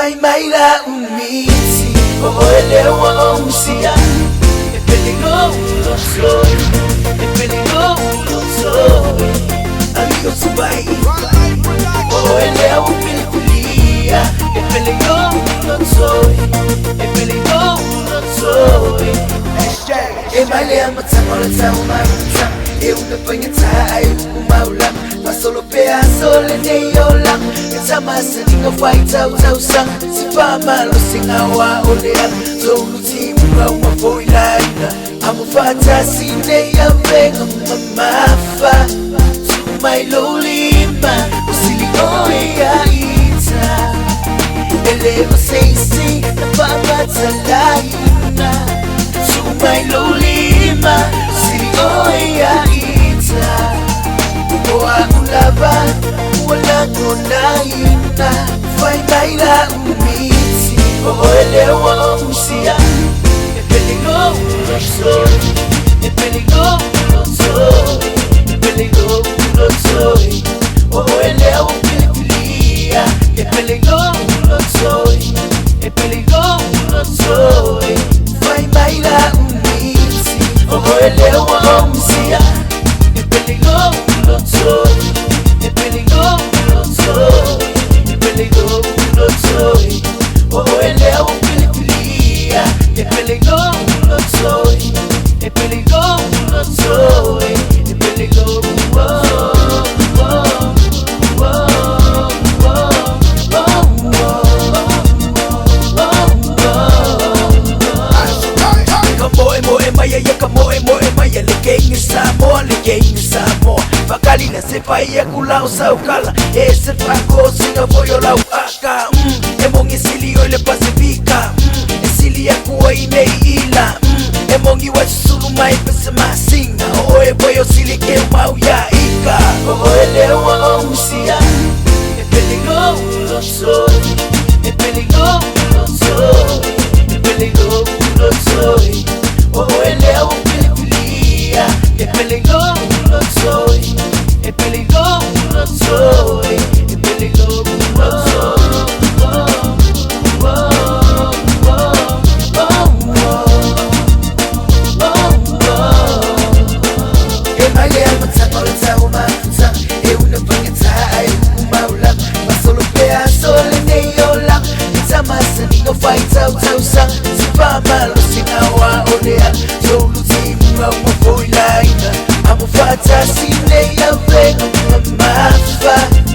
Faimaila umiti Oelewa umsia E peligroso soy E peligroso soy Amigo Subai Oelewa pelikulia E peligroso soy E peligroso soy E baile a matangora taumanta E una panyata ay umaulang Masolo peaso le neyolang Samasa ninga fighta utausan Sipama lo singawa olean Zolu timu wa umafoilaina Amufata sine ya venga mamafa Sumai lolima Usili oe ya ita Eleva seisi na babata laina Sumai lolima Usili oe ya ita Oa ulaba wala konaina Faimaila umiti Oelewa umsia E peligroso soy E peligroso soy E peligroso soy Oelewa pelikulia E peligroso soy E peligroso soy Faimaila umiti Oelewa umsia E peligroso soy E peligroso soy, e peligroso soy Oelewa pelikulia E peligroso soy E peligroso soy E peligroso Fakali na sepa iya kulau sa ukala Ese trako singa voyo la uaka Emong isili oile pasifika Esili ya kuwa imeila Emong iwa susulumai pesa masinga Oe boyo sili ke mau ya ika Oelewa umsia E peligroso soy E peligroso soy E peligroso soy Oelewa pelikulia E peligroso soy E peligroso soy E peligroso E baile a matangora taumanta E una panyata ay umaulang Masolo peaso le neyolang Itamasa ninga fighta utausan Sipama lo singawa olean Zolu timu wa umafoilaina Amufata sine ya venga mamafa